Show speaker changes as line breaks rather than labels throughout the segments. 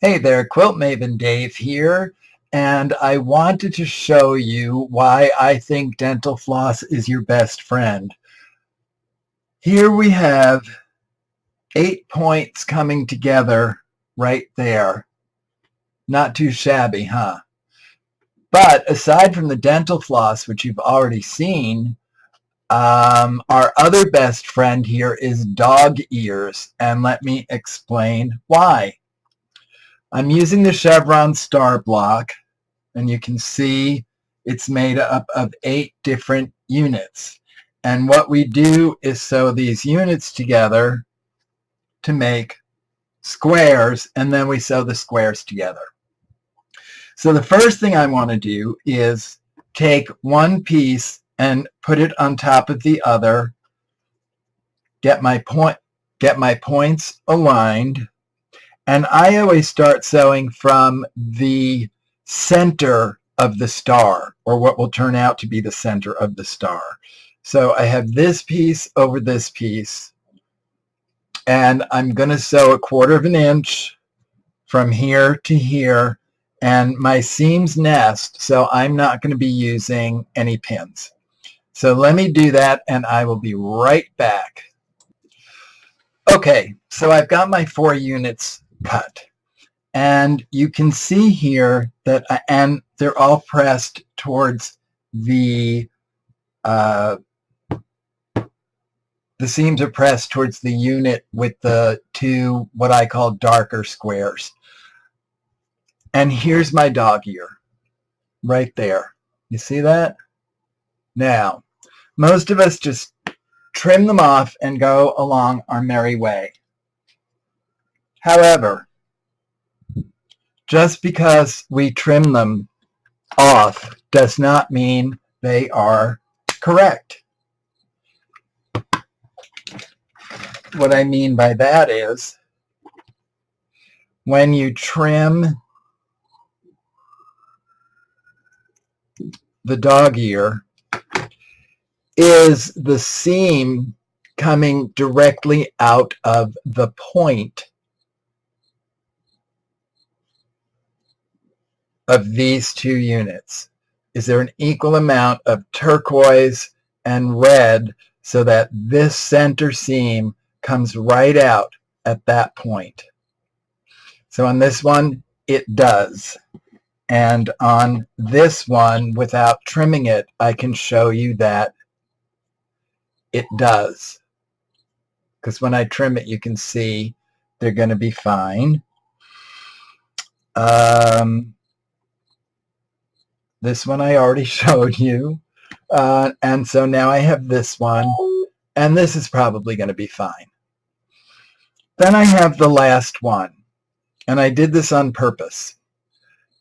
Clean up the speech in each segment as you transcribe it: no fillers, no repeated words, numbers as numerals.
Hey there, Quilt Maven Dave here, and I wanted to show you why I think dental floss is your best friend. Here we have 8 points coming together right there. Not too shabby, huh? But aside from the dental floss, which you've already seen, our other best friend here is dog ears, and let me explain why. I'm using the chevron star block, and you can see it's made up of 8 different units. And what we do is sew these units together to make squares, and then we sew the squares together. So the first thing I want to do is take one piece and put it on top of the other, get my points aligned, and I always start sewing from the center of the star, or what will turn out to be the center of the star. So I have this piece over this piece, and I'm going to sew 1/4 of an inch from here to here, and my seams nest, so I'm not going to be using any pins. So let me do that, and I will be right back. Okay, so I've got my 4 units cut. And you can see here that, and they're all pressed towards the seams are pressed towards the unit with the 2, what I call darker squares. And here's my dog ear, right there. You see that? Now, most of us just trim them off and go along our merry way. However, just because we trim them off does not mean they are correct. What I mean by that is when you trim the dog ear, is the seam coming directly out of the point of these 2 units? Is there an equal amount of turquoise and red so that this center seam comes right out at that point? So on this one, it does. And on this one, without trimming it, I can show you that it does. Because when I trim it, you can see they're going to be fine. This one I already showed you. And so now I have this one, and this is probably going to be fine. Then I have the last one, and I did this on purpose.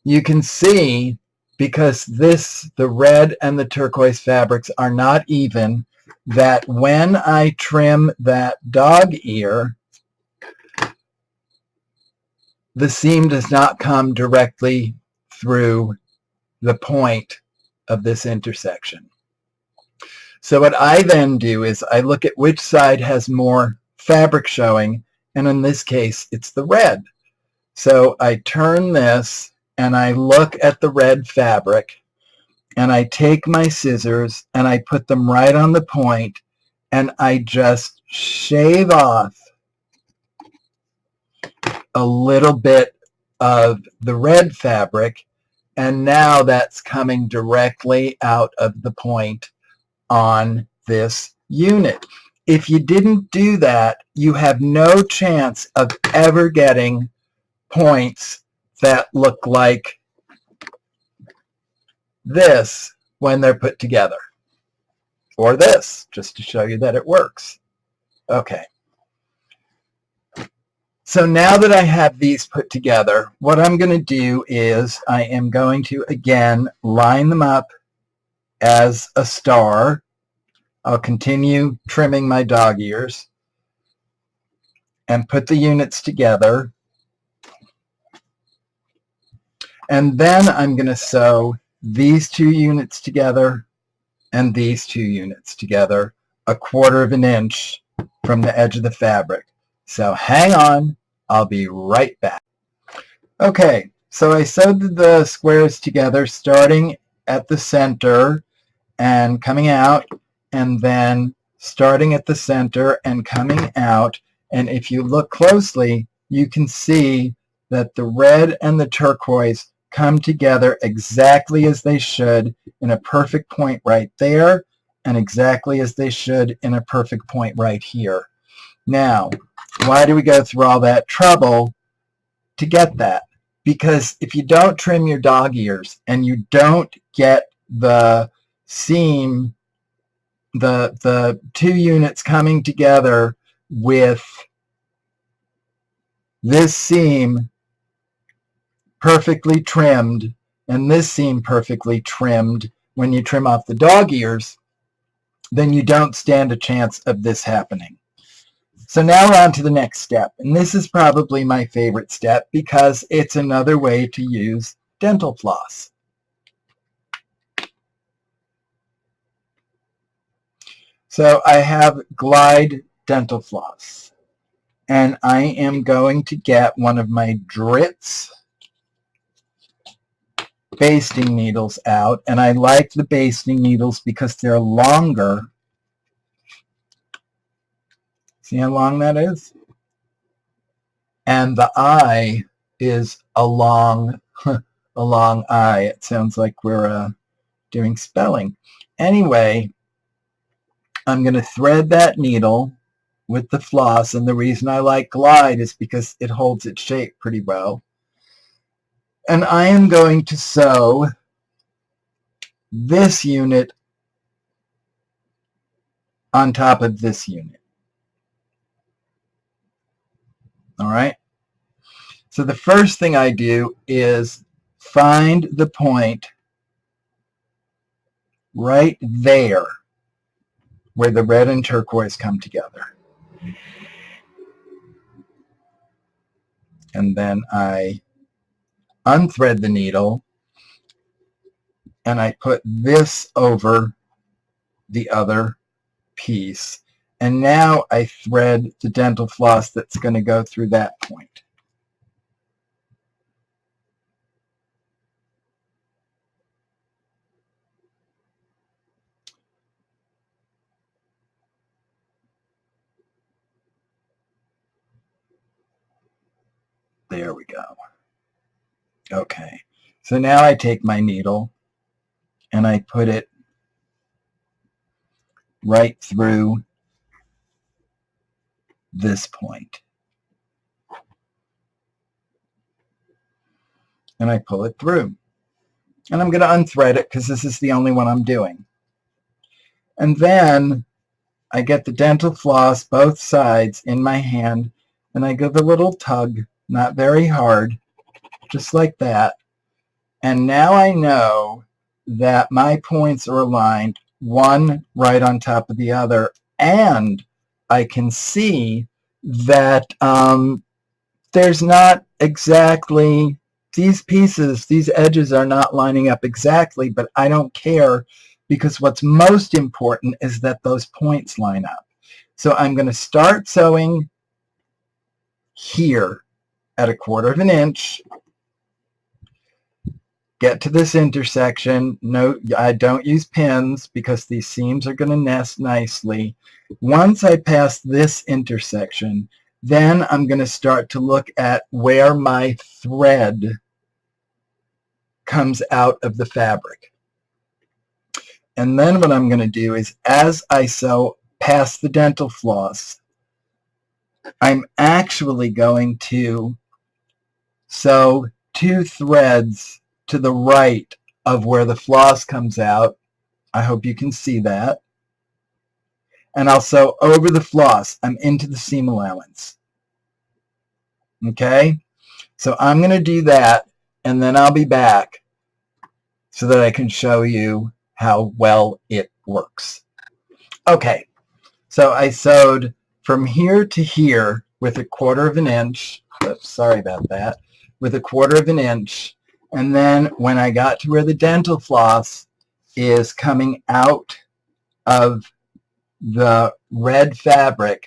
You can see, because the red and the turquoise fabrics are not even, that when I trim that dog ear, the seam does not come directly through the point of this intersection. So what I then do is I look at which side has more fabric showing, and in this case it's the red. So I turn this and I look at the red fabric, and I take my scissors and I put them right on the point, and I just shave off a little bit of the red fabric, and now that's coming directly out of the point on this unit. If you didn't do that, you have no chance of ever getting points that look like this when they're put together. Or this, just to show you that it works. Okay. So now that I have these put together, what I'm going to do is I am going to, again, line them up as a star. I'll continue trimming my dog ears and put the units together. And then I'm going to sew these 2 units together and these 2 units together 1/4 of an inch from the edge of the fabric. So hang on, I'll be right back. Okay, so I sewed the squares together starting at the center and coming out, and then starting at the center and coming out. And if you look closely, you can see that the red and the turquoise come together exactly as they should in a perfect point right there, and exactly as they should in a perfect point right here. Now, why do we go through all that trouble to get that? Because if you don't trim your dog ears and you don't get the seam, the two units coming together with this seam perfectly trimmed and this seam perfectly trimmed when you trim off the dog ears, then you don't stand a chance of this happening. So now we're on to the next step, and this is probably my favorite step because it's another way to use dental floss. So I have Glide dental floss, and I am going to get one of my Dritz basting needles out, and I like the basting needles because they're longer. See how long that is? And the eye is a long, a long eye. It sounds like we're doing spelling. Anyway, I'm going to thread that needle with the floss, and the reason I like Glide is because it holds its shape pretty well. And I am going to sew this unit on top of this unit. All right? So the first thing I do is find the point right there where the red and turquoise come together. And then I unthread the needle and I put this over the other piece. And now I thread the dental floss that's going to go through that point. There we go. Okay, so now I take my needle and I put it right through this point. And I pull it through. And I'm going to unthread it because this is the only one I'm doing. And then I get the dental floss, both sides, in my hand, and I give a little tug, not very hard, just like that. And now I know that my points are aligned, one right on top of the other, and I can see that there's not exactly, these pieces, these edges are not lining up exactly, but I don't care because what's most important is that those points line up. So I'm going to start sewing here at 1/4 inch, get to this intersection. No, I don't use pins because these seams are going to nest nicely. Once I pass this intersection, then I'm going to start to look at where my thread comes out of the fabric. And then what I'm going to do is, as I sew past the dental floss, I'm actually going to sew 2 threads to the right of where the floss comes out. I hope you can see that. And I'll sew over the floss. I'm into the seam allowance. Okay? So I'm going to do that, and then I'll be back so that I can show you how well it works. Okay, so I sewed from here to here with 1/4 inch. Oops, sorry about that. With 1/4 inch. And then when I got to where the dental floss is coming out of the red fabric,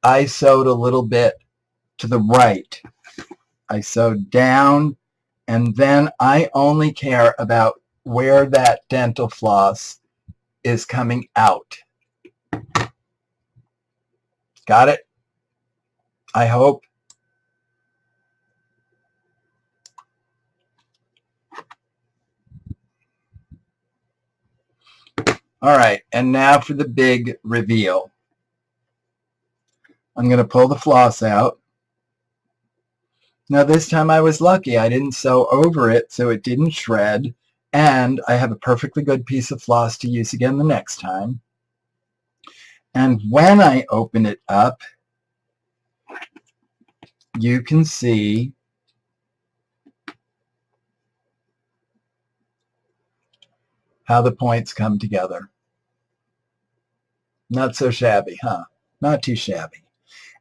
I sewed a little bit to the right I sew down, and then I only care about where that dental floss is coming out. Got it? I hope. All right, and now for the big reveal. I'm going to pull the floss out. Now this time I was lucky. I didn't sew over it, so it didn't shred, and I have a perfectly good piece of floss to use again the next time. And when I open it up, you can see how the points come together. Not so shabby, huh? Not too shabby.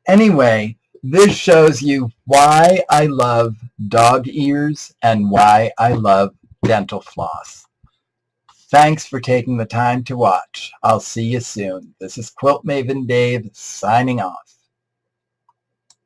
Anyway, this shows you why I love dog ears and why I love dental floss. Thanks for taking the time to watch. I'll see you soon. This is Quilt Maven Dave signing off.